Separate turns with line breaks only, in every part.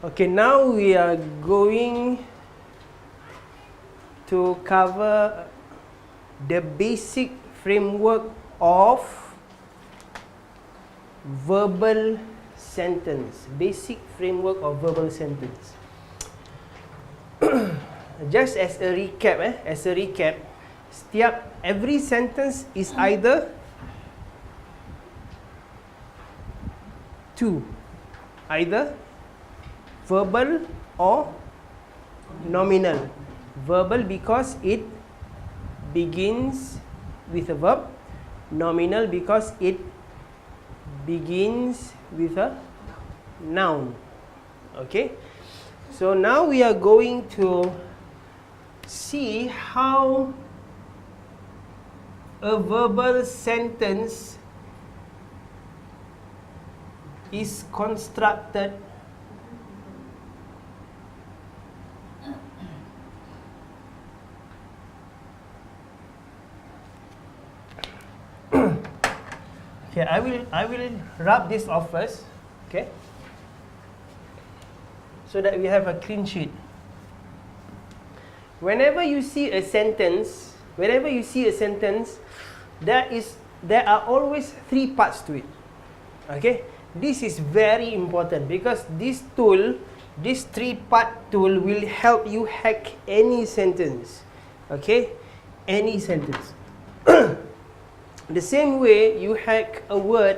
Okay, now we are going to cover the basic framework of verbal sentence. Basic framework of verbal sentence. Just as a recap, every sentence is either two, either verbal or nominal. Verbal because it begins with a verb, nominal because it begins with a noun. Okay, so now we are going to see how a verbal sentence is constructed Okay, I will rub this off first, okay, so that we have a clean sheet. Whenever you see a sentence, there are always three parts to it. Okay, this is very important because this three-part tool will help you hack any sentence. Okay, any sentence. The same way you hack a word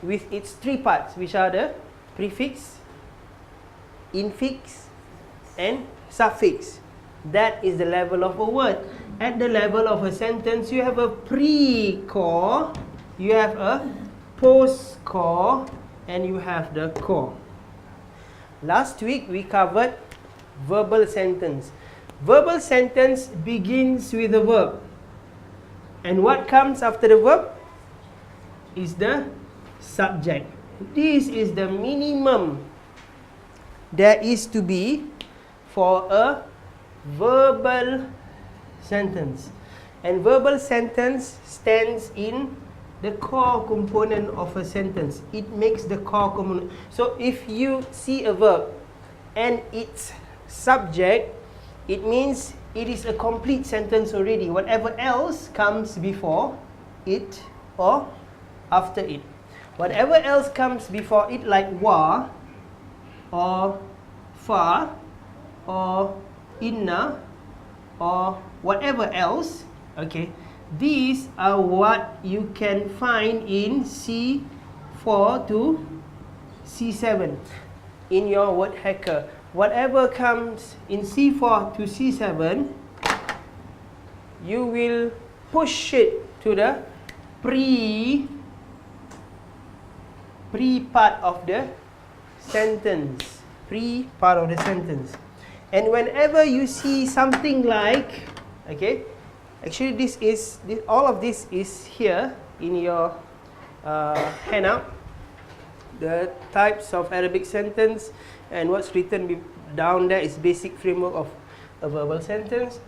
with its three parts, which are the prefix, infix, and suffix. That is the level of a word. At the level of a sentence, you have a pre-core, you have a post-core, and you have the core. Last week we covered verbal sentence. Verbal sentence begins with a verb. And what comes after the verb is the subject. This is the minimum there is to be for a verbal sentence. And verbal sentence stands in the core component of a sentence. It makes the core component. So if you see a verb and its subject, it means it is a complete sentence already. Whatever else comes before it or after it. Whatever else comes before it, like wa, or fa, or inna, or whatever else, okay, these are what you can find in C4 to C7 in your word hacker. Whatever comes in C4 to C7, you will push it to the pre part of the sentence. Pre-part of the sentence. And whenever you see something like, okay, actually all of this is here in your handout. The types of Arabic sentence and what's written down there is basic framework of a verbal sentence.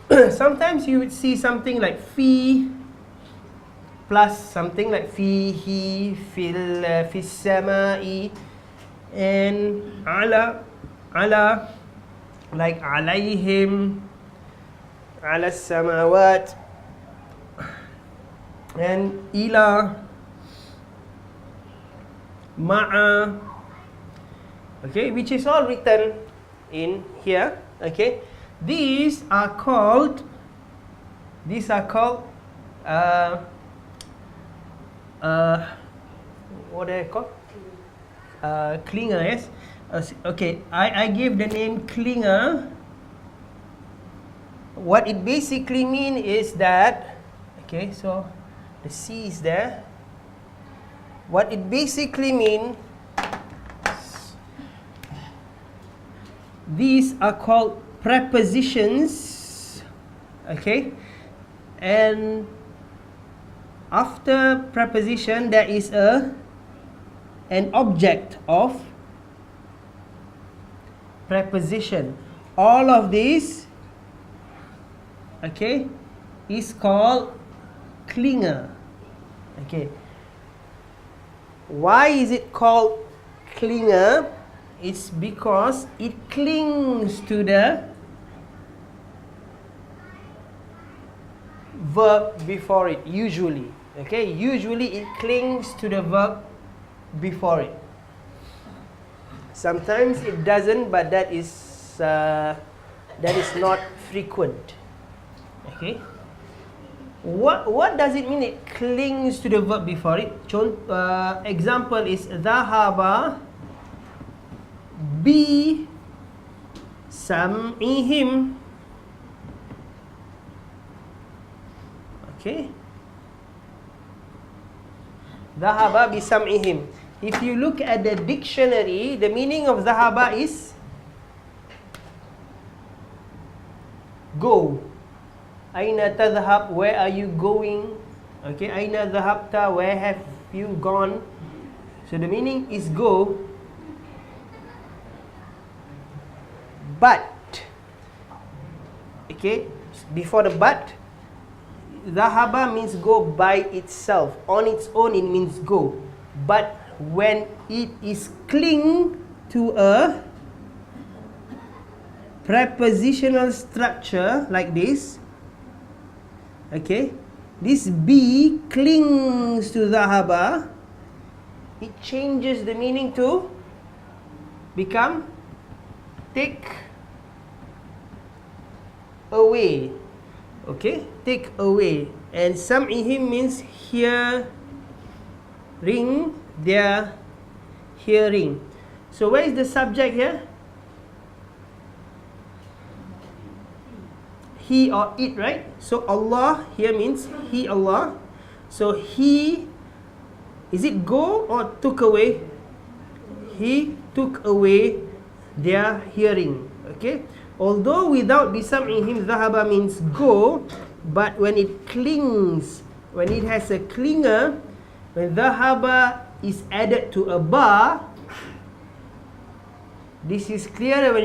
Sometimes you would see something like fi plus something like fihi, fis samai, and ala, like alayhim, ala samawat, and ila, ma'a, okay, which is all written in here. Okay, these are called what are they called? Klinger, yes. Okay, I give the name Klinger. What it basically means is that, okay, so the C is there. What it basically means, these are called prepositions, okay, and after preposition there is an object of preposition. All of this, okay, is called Klinger. Okay, why is it called clinger, it's because it clings to the verb before it, usually. Okay, usually it clings to the verb before it. Sometimes it doesn't, but that is not frequent. Okay. What does it mean? It clings to the verb before it. Example is dhahaba bi sam'ihim. Okay. Dhahaba bi sam'ihim. If you look at the dictionary, the meaning of dhahaba is go. Aina tadhhab, where are you going? Okay, aina dhahabta, where have you gone? So the meaning is go. But, okay, before the but, dhahaba means go by itself. On its own, it means go. But when it is cling to a prepositional structure like this, okay, this be clings to dhahaba, it changes the meaning to become take away. Okay, take away. And sam'ihim means hearing, their hearing. So where is the subject here? He or it, right? So Allah here means he, Allah. So he, is it go or took away? He took away their hearing. Okay. Although without bisam'ihim dhahaba means go, but when it clings, when it has a clinger, when dhahaba is added to a ba, this is clearer.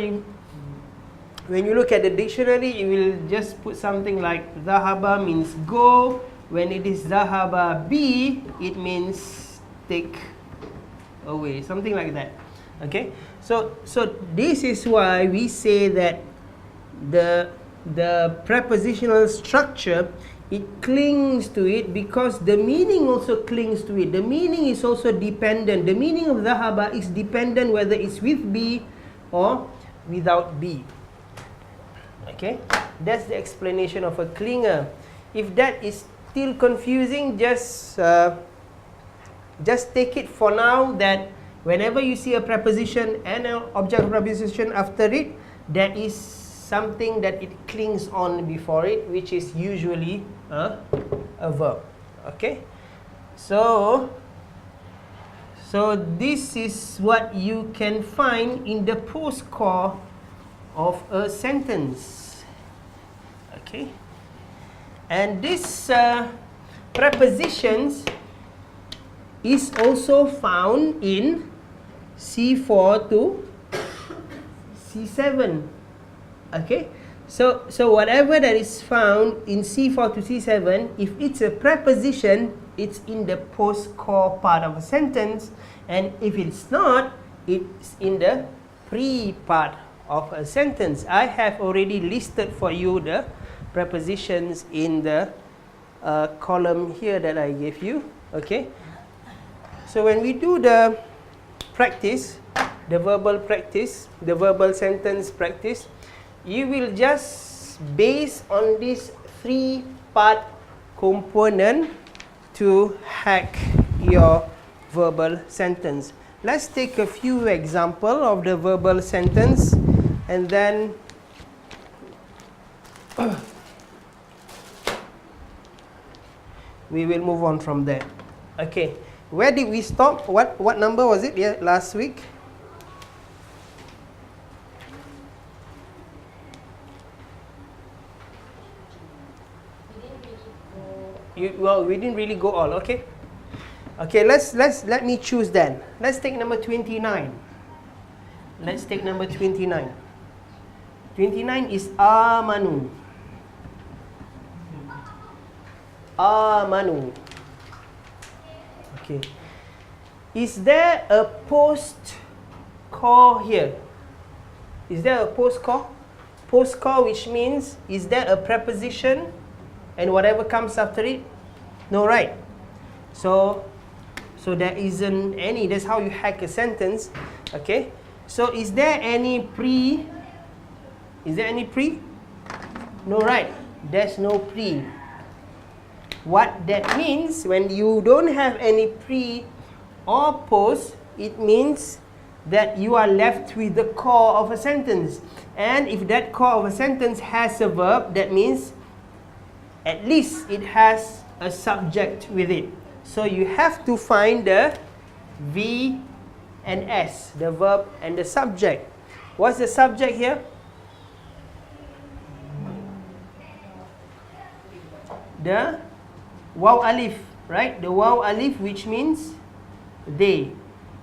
When you look at the dictionary, you will just put something like dhahaba means go. When it is dhahaba bi, it means take away, something like that. Okay, so this is why we say that the prepositional structure, it clings to it because the meaning also clings to it. The meaning is also dependent. The meaning of dhahaba is dependent whether it's with B or without B. Okay, that's the explanation of a clinger. If that is still confusing, just take it for now that whenever you see a preposition and an object of preposition after it, there is something that it clings on before it, which is usually a verb. Okay, so this is what you can find in the post-core of a sentence. Okay, and this prepositions is also found in C4 to C7. Okay, so whatever that is found in C4 to C7, if it's a preposition, it's in the post-core part of a sentence, and if it's not, it's in the pre-part of a sentence. I have already listed for you the prepositions in the column here that I gave you. Okay, so when we do the practice, the verbal practice, the verbal sentence practice, you will just base on this 3-part component to hack your verbal sentence. Let's take a few examples of the verbal sentence, and then we will move on from there. Okay, where did we stop? What number was it last week? We didn't really go all. Okay, let me choose then. Let's take number 29. Let's take number 29. 29 is amanu. Amanu. Okay, is there a post core here? Is there a post core? Post core, which means, is there a preposition and whatever comes after it? No, right? So there isn't any. That's how you hack a sentence. Okay. So is there any pre? Is there any pre? No, right? There's no pre. What that means, when you don't have any pre or post, it means that you are left with the core of a sentence. And if that core of a sentence has a verb, that means at least it has a subject with it. So you have to find the V and S, the verb and the subject. What's the subject here? The waw alif, right? The waw alif, which means they.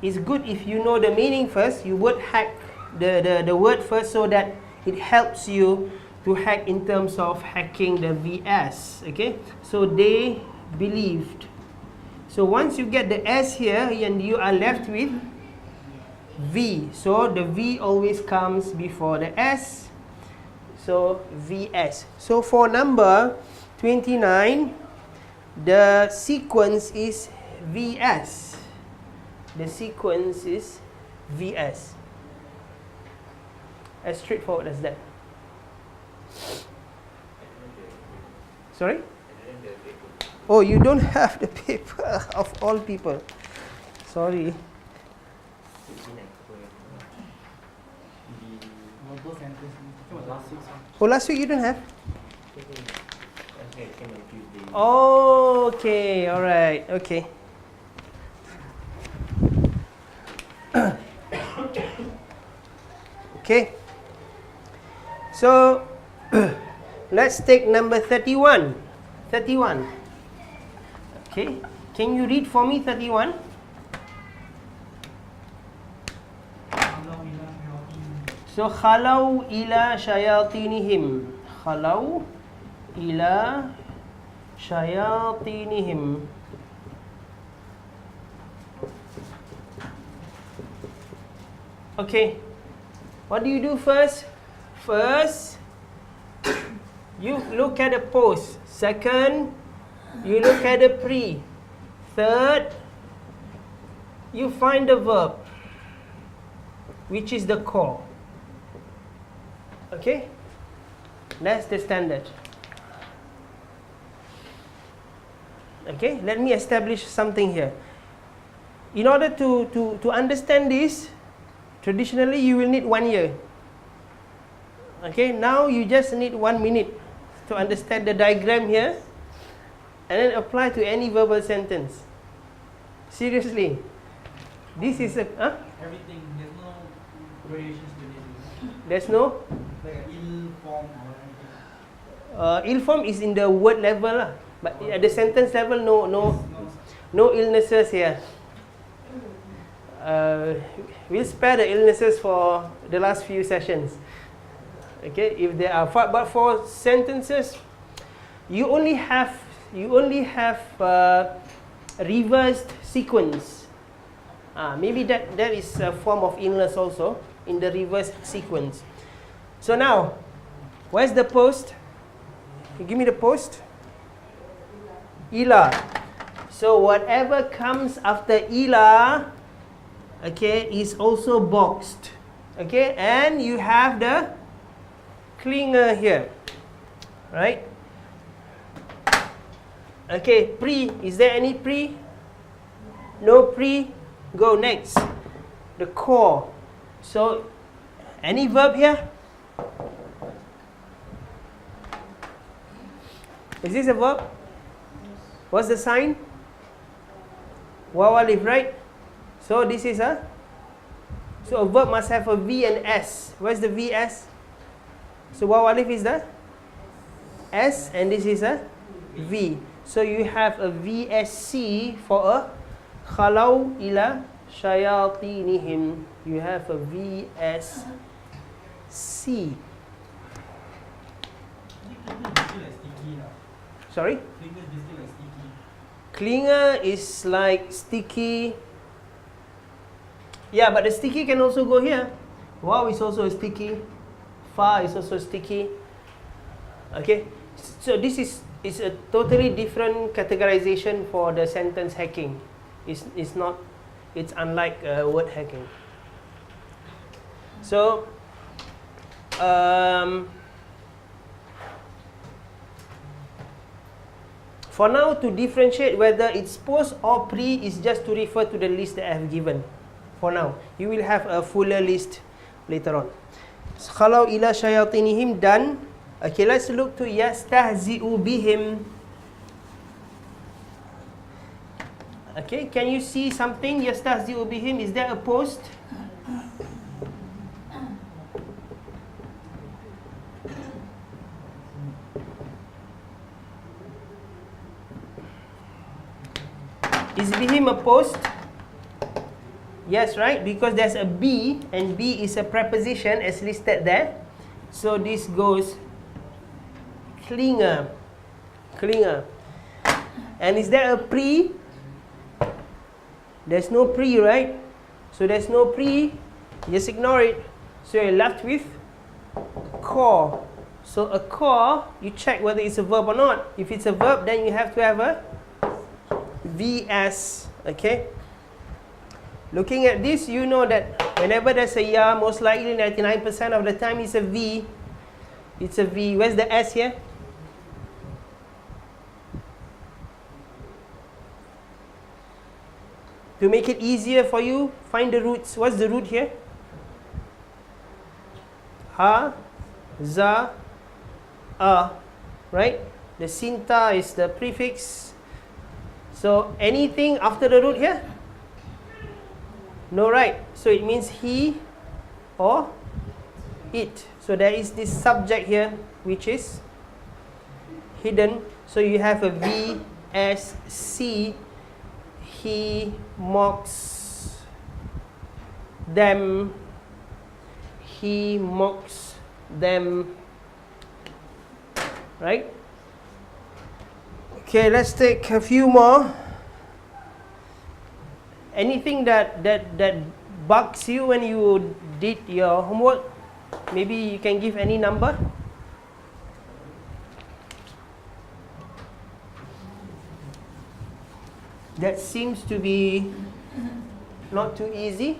It's good if you know the meaning first. You would hack the word first so that it helps you to hack in terms of hacking the VS. Okay, so they believed. So once you get the S here, and you are left with V. So the V always comes before the S. So VS. So for number 29, the sequence is VS. The sequence is VS. As straightforward as that. Sorry? Oh, you don't have the paper of all people. Sorry. Oh, last week you don't have? Oh, okay, alright, okay. Okay. So, let's take number 31. 31. Okay. Can you read for me 31? So, khalaw ila shayatinihim. Khalaw ila shayatinihim. Okay. What do you do first? First, you look at the post. Second, you look at the pre. Third, you find the verb, which is the core. Okay? That's the standard. Okay? Let me establish something here. In order to understand this, traditionally you will need 1 year. Okay, now you just need 1 minute to understand the diagram here and then apply to any verbal sentence. Seriously. This is a...
Everything, there's no variations to this.
There's no?
Like an ill form or anything.
Ill form is in the word level lah. But at the sentence level, no illnesses here. We'll spare the illnesses for the last few sessions. Okay, if there are, but for sentences, you only have reversed sequence. Maybe that is a form of illness also in the reversed sequence. So now, where's the post? Give me the post. Ila. So whatever comes after ila, okay, is also boxed. Okay, and you have the clinger here, right? Okay, pre. Is there any pre? No pre. Go next. The core. So, any verb here? Is this a verb? What's the sign? Waw alif, right? So this is a. So a verb must have a V and S. Where's the VS? So waw alif is the S, and this is a V. So you have a VSC for a khalaw ila shayatinihim. You have a VSC. Sorry?
Clinger is basically like sticky.
Clinger is like sticky. Yeah, but the sticky can also go here. Wow is also a sticky. Fa is also sticky. Okay, so this is a totally different categorization for the sentence hacking. It's not, it's unlike word hacking. So for now, to differentiate whether it's post or pre is just to refer to the list that I have given. For now, you will have a fuller list later on. Khalau ila syayatinihim dan. Okay, let's look to yastahzi'u bihim. Okay, can you see something? Yastahzi'u bihim, is there a post? Is bihim a post? Yes, right? Because there's a be, and be is a preposition as listed there. So this goes klinger. Klinger. And is there a pre? There's no pre, right? So there's no pre. Just ignore it. So you're left with core. So a core, you check whether it's a verb or not. If it's a verb, then you have to have a VS. Okay? Looking at this, you know that whenever there's a ya, most likely 99% of the time it's a V. It's a V. Where's the S here? To make it easier for you, find the roots. What's the root here? Ha, za, a. Right? The sinta is the prefix. So anything after the root here? No, right? So it means he or it. So there is this subject here which is hidden. So you have a V, S, C. He mocks them. He mocks them. Right? Okay, let's take a few more. Anything that bugs you when you did your homework? Maybe you can give any number. That seems to be not too easy.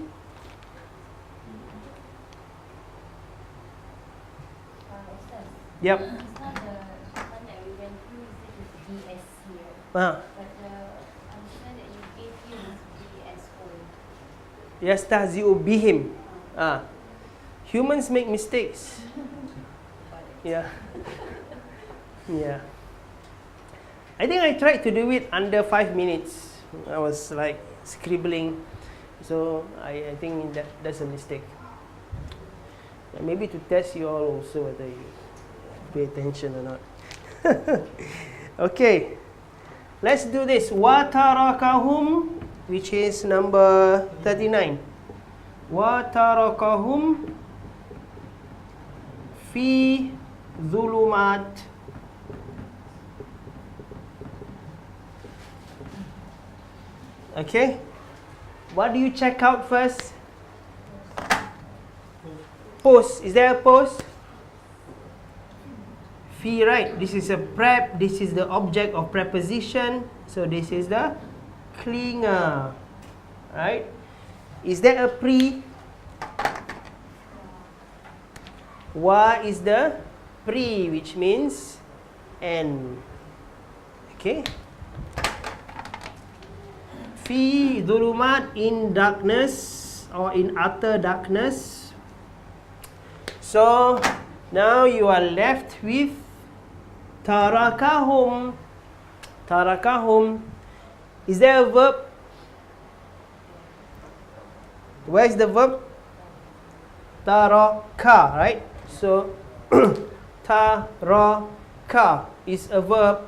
Yep.
It's not the one that we went through, it's DS here.
Ah.
But the answer that you gave you is DSO.
Yastahzi'u bihim. Ah. Humans make mistakes. Yeah. Yeah. I think I tried to do it under 5 minutes. I was like scribbling. So I think that's a mistake. And maybe to test you all also whether you pay attention or not. Okay. Let's do this. Watarakahum, which is number 39. Watarakahum fi dhulumat. Okay. What do you check out first? Post. Is there a post? Fi, right? This is a prep. This is the object of preposition. So this is the klinger. Right? Is there a pre? Wa is the pre, which means and. Okay. Fi dhulumat, in darkness or in utter darkness. So now you are left with tarakahum. Tarakahum. Is there a verb? Where is the verb? Taraka, right? So taraka is a verb.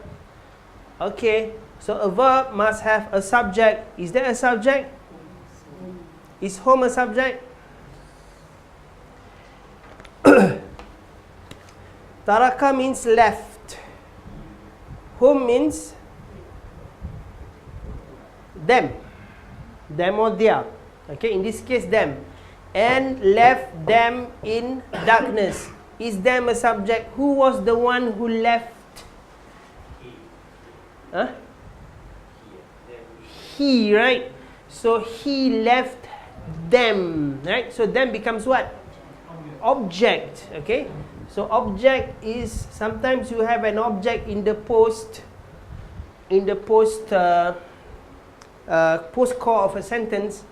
Okay. So a verb must have a subject. Is there a subject? Is home a subject? Taraka means left. Home means them. Them or their. Okay, in this case them. And left them in darkness. Is them a subject? Who was the one who left? Huh? He, right? So he left them, right? So them becomes what? Object. Okay, so object is, sometimes you have an object in the post core of a sentence.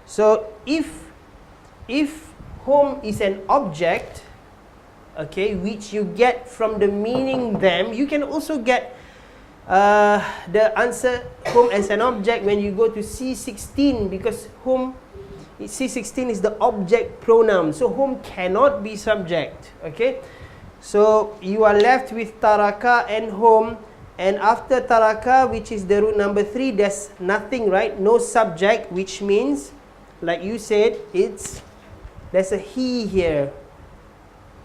So if home is an object, okay, which you get from the meaning them, you can also get the answer home as an object when you go to C16, because home, C16 is the object pronoun, so home cannot be subject. Okay, so you are left with taraka and home, and after taraka, which is the root number 3, there's nothing, right? No subject, which means, like you said, there's a he here.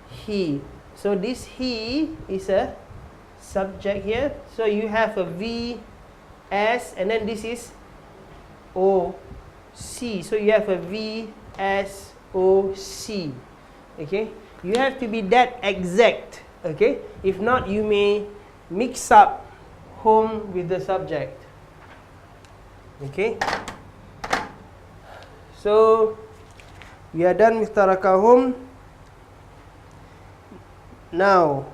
He. So this he is a subject here. So you have a V, S, and then this is O, C. So you have a V, S, O, C. Okay. You have to be that exact. Okay. If not, you may mix up home with the subject. Okay. So we are done with taraka home. Now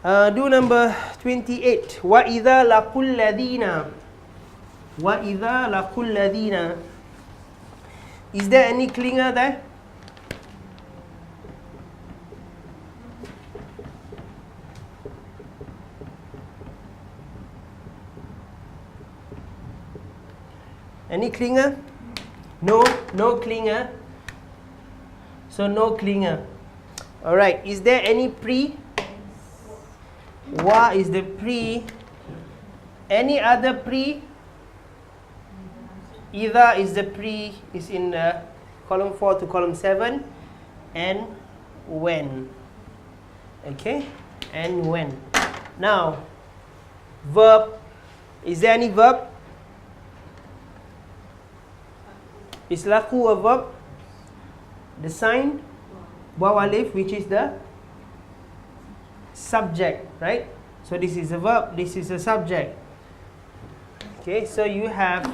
do number 28. Wa idza laqul ladina. Wa idza laqul ladina. Is there any clinger there? Any clinger? No, no clinger. So no clinger. Alright, is there any pre? Wa is the pre. Any other pre? Either is the pre, is in column 4 to column 7. And when. Okay? And when. Now, verb. Is there any verb? Is laku a verb? The sign waw alif, which is the subject, right? So this is a verb, this is a subject. Okay, so you have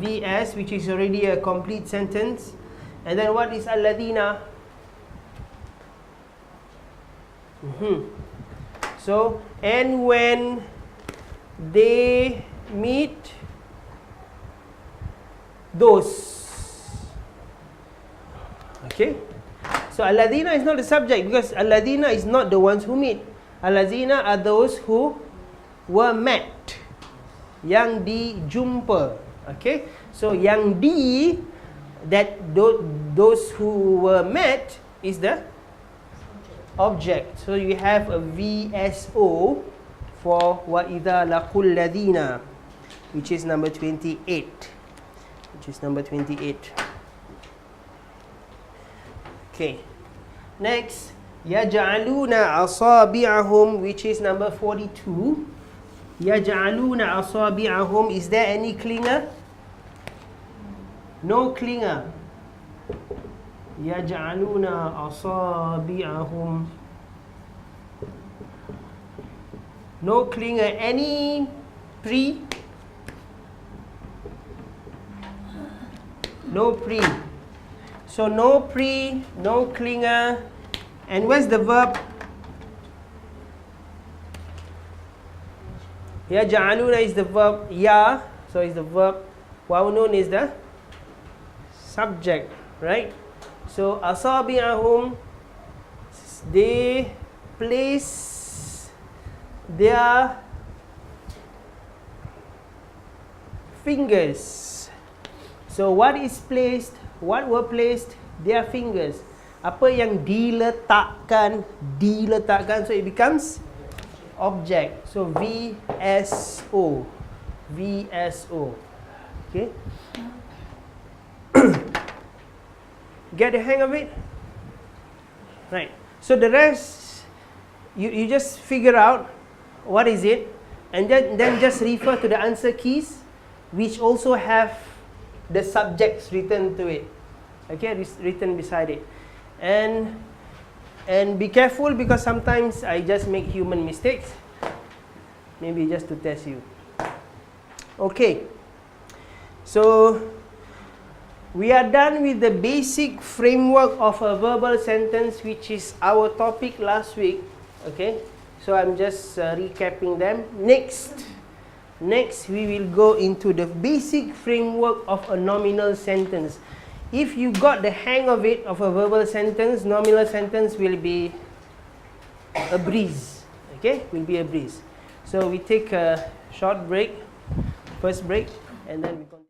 VS, which is already a complete sentence. And then what is alladhina? So, and when they meet those. Okay, so alladhina is not the subject, because alladhina is not the ones who meet. Alladhina are those who were met. Yang dijumpa. Okay, so yang di, that those who were met is the object. So you have a VSO for wa idza laqul ladina, which is number 28. Which is number 28. Okay, next, yaj'aluna asabi'ahum, which is number 42. Yaj'aluna asabi'ahum, is there any clinger? No clinger. Yaj'aluna asabi'ahum. No clinger. Any pre? No pre. So no pre, no clinger. And where's the verb? Yaj'aluna is the verb. Ya, so is the verb. Wawnun is the subject, right? So asabi'ahum, they place their fingers. So what is placed? What were placed? Their fingers. Apa yang diletakkan? Diletakkan, so it becomes object. So VSO. VSO. Okay. Get the hang of it? Right. So the rest, you just figure out what is it, and then just refer to the answer keys, which also have the subjects written to it, okay, written beside it. And be careful, because sometimes I just make human mistakes, maybe just to test you. Okay, so we are done with the basic framework of a verbal sentence, which is our topic last week. Okay, so I'm just recapping them. Next we will go into the basic framework of a nominal sentence. If you got the hang of it, of a verbal sentence, nominal sentence will be a breeze. Okay, will be a breeze. So we take a short break, first break, and then we continue.